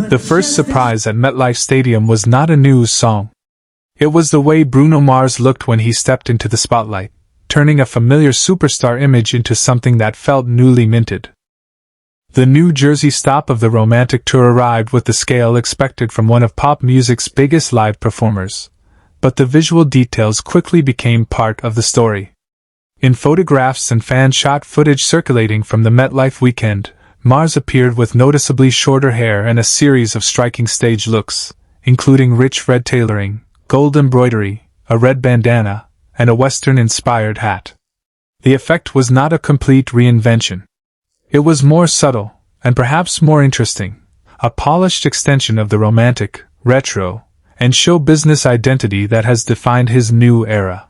The first surprise at MetLife Stadium was not a news song. It was the way Bruno Mars looked when he stepped into the spotlight, turning a familiar superstar image into something that felt newly minted. The New Jersey stop of the romantic tour arrived with the scale expected from one of pop music's biggest live performers, but the visual details quickly became part of the story. In photographs and fan-shot footage circulating from the MetLife weekend, Mars appeared with noticeably shorter hair and a series of striking stage looks, including rich red tailoring, gold embroidery, a red bandana, and a Western-inspired hat. The effect was not a complete reinvention. It was more subtle, and perhaps more interesting, a polished extension of the romantic, retro, and show business identity that has defined his new era.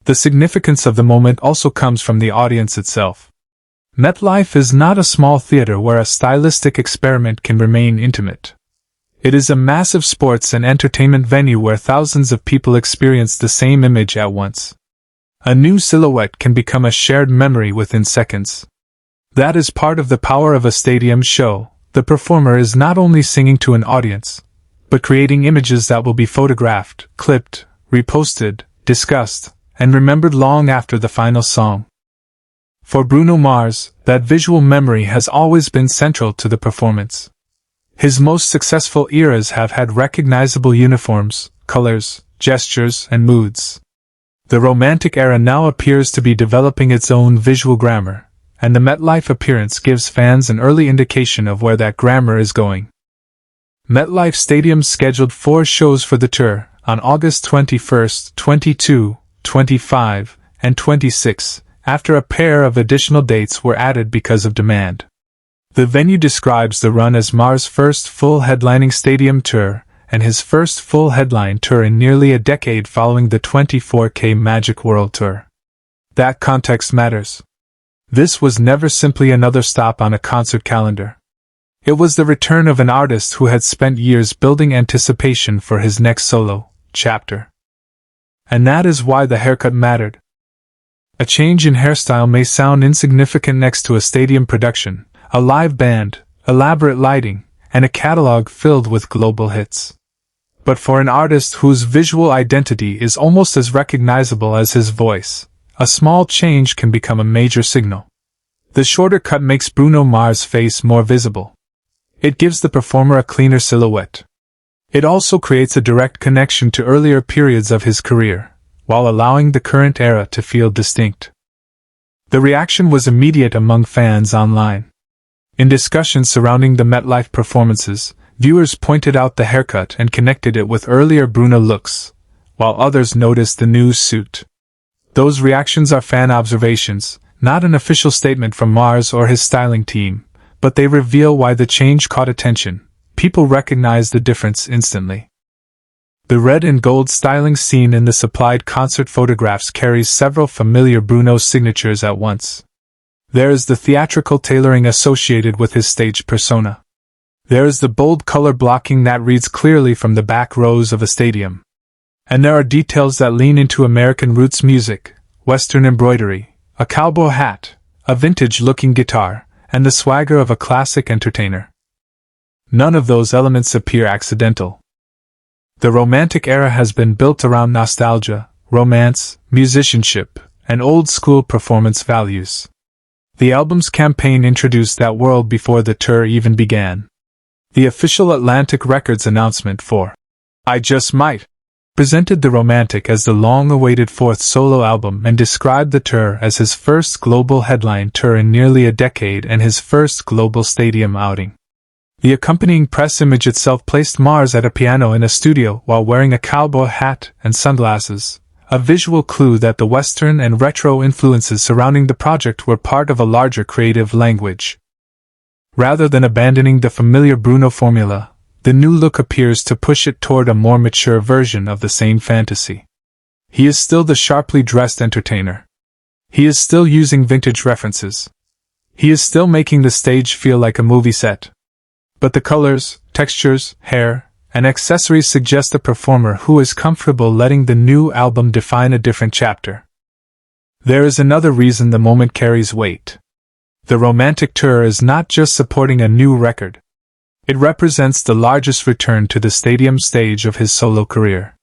The significance of the moment also comes from the audience itself. MetLife is not a small theater where a stylistic experiment can remain intimate. It is a massive sports and entertainment venue where thousands of people experience the same image at once. A new silhouette can become a shared memory within seconds. That is part of the power of a stadium show. The performer is not only singing to an audience, but creating images that will be photographed, clipped, reposted, discussed, and remembered long after the final song. For Bruno Mars, that visual memory has always been central to the performance. His most successful eras have had recognizable uniforms, colors, gestures, and moods. The romantic era now appears to be developing its own visual grammar, and the MetLife appearance gives fans an early indication of where that grammar is going. MetLife Stadium scheduled 4 shows for the tour, on August 21, 22, 25, and 26, after a pair of additional dates were added because of demand. The venue describes the run as Mars' first full headlining stadium tour, and his first full headline tour in nearly a decade following the 24K Magic World Tour. That context matters. This was never simply another stop on a concert calendar. It was the return of an artist who had spent years building anticipation for his next solo chapter. And that is why the haircut mattered. A change in hairstyle may sound insignificant next to a stadium production, a live band, elaborate lighting, and a catalog filled with global hits. But for an artist whose visual identity is almost as recognizable as his voice, a small change can become a major signal. The shorter cut makes Bruno Mars' face more visible. It gives the performer a cleaner silhouette. It also creates a direct connection to earlier periods of his career, while allowing the current era to feel distinct. The reaction was immediate among fans online. In discussions surrounding the MetLife performances, viewers pointed out the haircut and connected it with earlier Bruno looks, while others noticed the new suit. Those reactions are fan observations, not an official statement from Mars or his styling team, but they reveal why the change caught attention. People recognize the difference instantly. The red and gold styling seen in the supplied concert photographs carries several familiar Bruno signatures at once. There is the theatrical tailoring associated with his stage persona. There is the bold color blocking that reads clearly from the back rows of a stadium. And there are details that lean into American roots music, Western embroidery, a cowboy hat, a vintage-looking guitar, and the swagger of a classic entertainer. None of those elements appear accidental. The romantic era has been built around nostalgia, romance, musicianship, and old-school performance values. The album's campaign introduced that world before the tour even began. The official Atlantic Records announcement for I Just Might presented the Romantic as the long-awaited 4th solo album and described the tour as his first global headline tour in nearly a decade and his first global stadium outing. The accompanying press image itself placed Mars at a piano in a studio while wearing a cowboy hat and sunglasses, a visual clue that the Western and retro influences surrounding the project were part of a larger creative language. Rather than abandoning the familiar Bruno formula, the new look appears to push it toward a more mature version of the same fantasy. He is still the sharply dressed entertainer. He is still using vintage references. He is still making the stage feel like a movie set. But the colors, textures, hair, and accessories suggest a performer who is comfortable letting the new album define a different chapter. There is another reason the moment carries weight. The Romantic Tour is not just supporting a new record. It represents the largest return to the stadium stage of his solo career.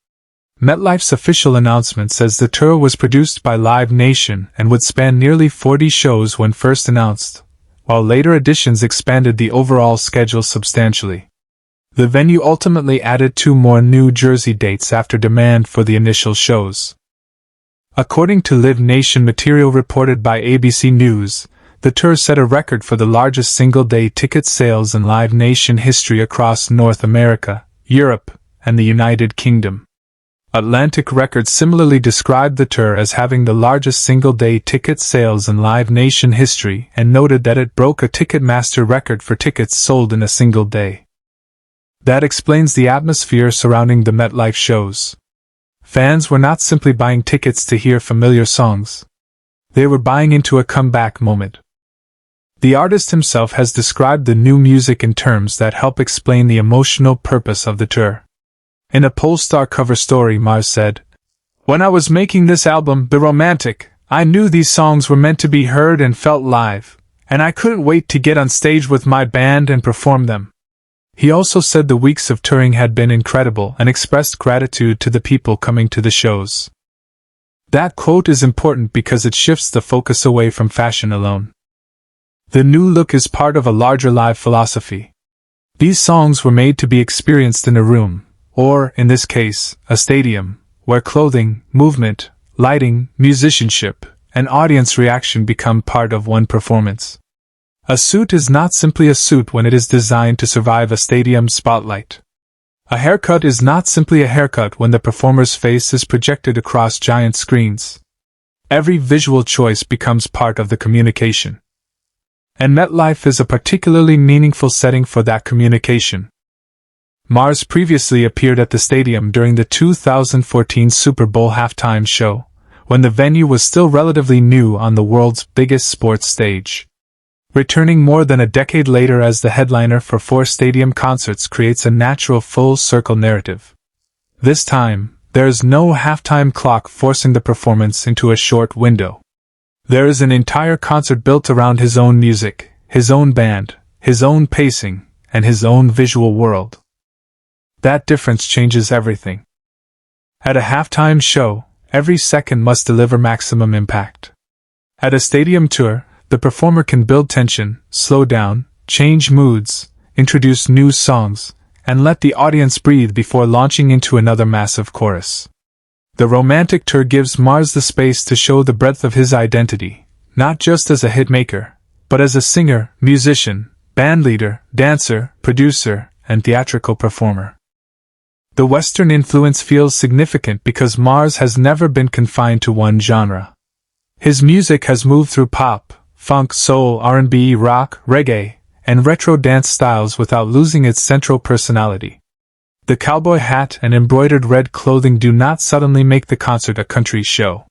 MetLife's official announcement says the tour was produced by Live Nation and would span nearly 40 shows when first announced, while later editions expanded the overall schedule substantially. The venue ultimately added 2 more New Jersey dates after demand for the initial shows. According to Live Nation material reported by ABC News, the tour set a record for the largest single-day ticket sales in Live Nation history across North America, Europe, and the United Kingdom. Atlantic Records similarly described the tour as having the largest single-day ticket sales in Live Nation history and noted that it broke a Ticketmaster record for tickets sold in a single day. That explains the atmosphere surrounding the MetLife shows. Fans were not simply buying tickets to hear familiar songs. They were buying into a comeback moment. The artist himself has described the new music in terms that help explain the emotional purpose of the tour. In a Polestar cover story, Mars said, "When I was making this album, Be Romantic, I knew these songs were meant to be heard and felt live, and I couldn't wait to get on stage with my band and perform them." He also said the weeks of touring had been incredible and expressed gratitude to the people coming to the shows. That quote is important because it shifts the focus away from fashion alone. The new look is part of a larger live philosophy. These songs were made to be experienced in a room, or, in this case, a stadium, where clothing, movement, lighting, musicianship, and audience reaction become part of one performance. A suit is not simply a suit when it is designed to survive a stadium spotlight. A haircut is not simply a haircut when the performer's face is projected across giant screens. Every visual choice becomes part of the communication. And MetLife is a particularly meaningful setting for that communication. Mars previously appeared at the stadium during the 2014 Super Bowl halftime show, when the venue was still relatively new on the world's biggest sports stage. Returning more than a decade later as the headliner for 4 stadium concerts creates a natural full-circle narrative. This time, there is no halftime clock forcing the performance into a short window. There is an entire concert built around his own music, his own band, his own pacing, and his own visual world. That difference changes everything. At a halftime show, every second must deliver maximum impact. At a stadium tour, the performer can build tension, slow down, change moods, introduce new songs, and let the audience breathe before launching into another massive chorus. The Romantic Tour gives Mars the space to show the breadth of his identity, not just as a hitmaker, but as a singer, musician, bandleader, dancer, producer, and theatrical performer. The Western influence feels significant because Mars has never been confined to one genre. His music has moved through pop, funk, soul, R&B, rock, reggae, and retro dance styles without losing its central personality. The cowboy hat and embroidered red clothing do not suddenly make the concert a country show.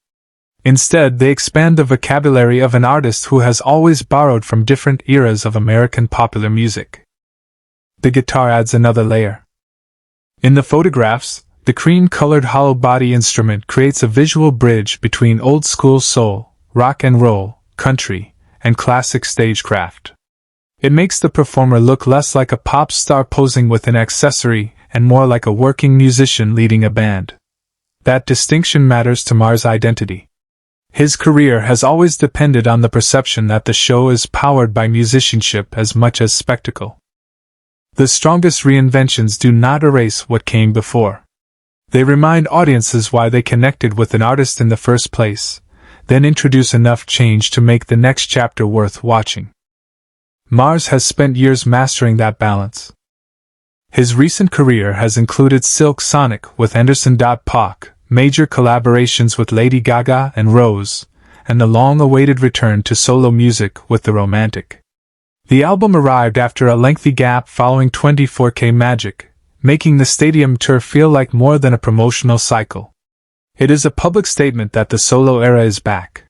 Instead, they expand the vocabulary of an artist who has always borrowed from different eras of American popular music. The guitar adds another layer. In the photographs, the cream-colored hollow body instrument creates a visual bridge between old-school soul, rock and roll, country, and classic stagecraft. It makes the performer look less like a pop star posing with an accessory and more like a working musician leading a band. That distinction matters to Mars' identity. His career has always depended on the perception that the show is powered by musicianship as much as spectacle. The strongest reinventions do not erase what came before. They remind audiences why they connected with an artist in the first place, then introduce enough change to make the next chapter worth watching. Mars has spent years mastering that balance. His recent career has included Silk Sonic with Anderson .Paak, major collaborations with Lady Gaga and Rose, and the long-awaited return to solo music with The Romantic. The album arrived after a lengthy gap following 24K Magic, making the stadium tour feel like more than a promotional cycle. It is a public statement that the solo era is back.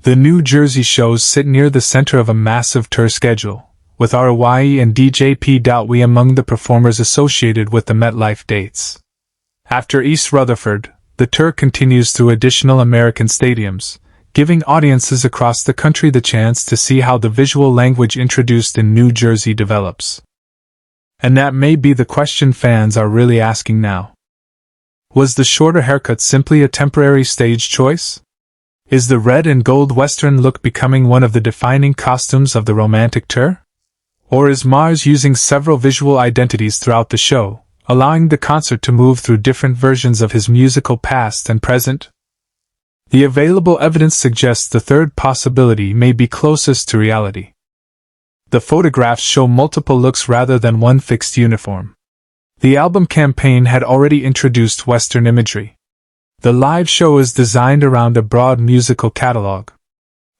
The New Jersey shows sit near the center of a massive tour schedule, with ROYE and DJP.we among the performers associated with the MetLife dates. After East Rutherford, the tour continues through additional American stadiums, giving audiences across the country the chance to see how the visual language introduced in New Jersey develops. And that may be the question fans are really asking now. Was the shorter haircut simply a temporary stage choice? Is the red and gold Western look becoming one of the defining costumes of the romantic tour? Or is Mars using several visual identities throughout the show, allowing the concert to move through different versions of his musical past and present? The available evidence suggests the third possibility may be closest to reality. The photographs show multiple looks rather than one fixed uniform. The album campaign had already introduced Western imagery. The live show is designed around a broad musical catalog.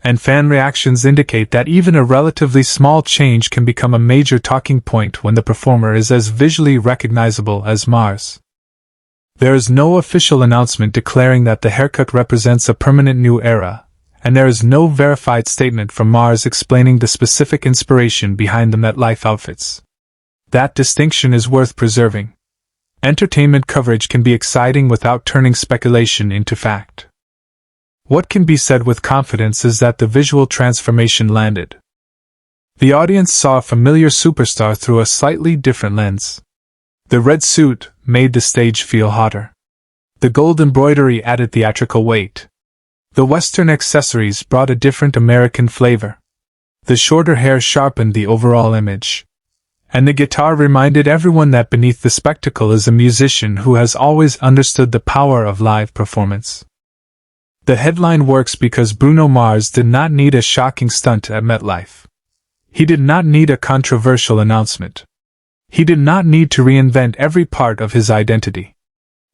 And fan reactions indicate that even a relatively small change can become a major talking point when the performer is as visually recognizable as Mars. There is no official announcement declaring that the haircut represents a permanent new era, and there is no verified statement from Mars explaining the specific inspiration behind the MetLife outfits. That distinction is worth preserving. Entertainment coverage can be exciting without turning speculation into fact. What can be said with confidence is that the visual transformation landed. The audience saw a familiar superstar through a slightly different lens. The red suit made the stage feel hotter. The gold embroidery added theatrical weight. The Western accessories brought a different American flavor. The shorter hair sharpened the overall image. And the guitar reminded everyone that beneath the spectacle is a musician who has always understood the power of live performance. The headline works because Bruno Mars did not need a shocking stunt at MetLife. He did not need a controversial announcement. He did not need to reinvent every part of his identity.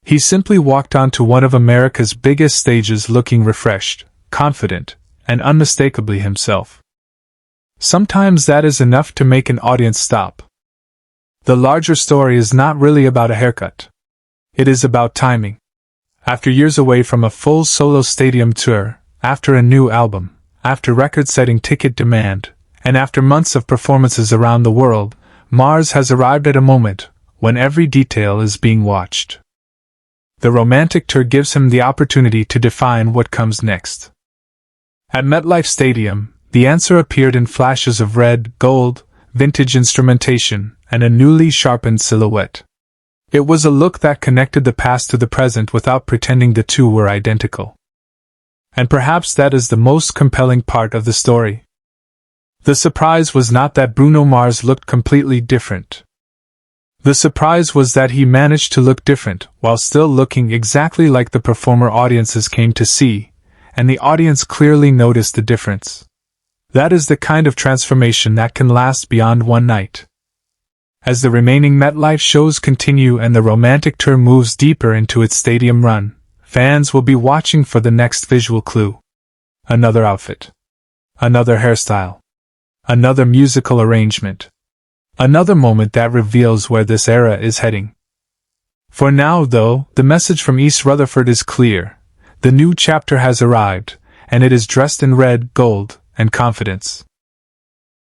He simply walked onto one of America's biggest stages looking refreshed, confident, and unmistakably himself. Sometimes that is enough to make an audience stop. The larger story is not really about a haircut. It is about timing. After years away from a full solo stadium tour, after a new album, after record-setting ticket demand, and after months of performances around the world, Mars has arrived at a moment when every detail is being watched. The romantic tour gives him the opportunity to define what comes next. At MetLife Stadium, the answer appeared in flashes of red, gold, vintage instrumentation, and a newly sharpened silhouette. It was a look that connected the past to the present without pretending the two were identical. And perhaps that is the most compelling part of the story. The surprise was not that Bruno Mars looked completely different. The surprise was that he managed to look different while still looking exactly like the performer audiences came to see, and the audience clearly noticed the difference. That is the kind of transformation that can last beyond one night. As the remaining MetLife shows continue and the romantic tour moves deeper into its stadium run, fans will be watching for the next visual clue. Another outfit. Another hairstyle. Another musical arrangement. Another moment that reveals where this era is heading. For now, though, the message from East Rutherford is clear. The new chapter has arrived, and it is dressed in red, gold, and confidence.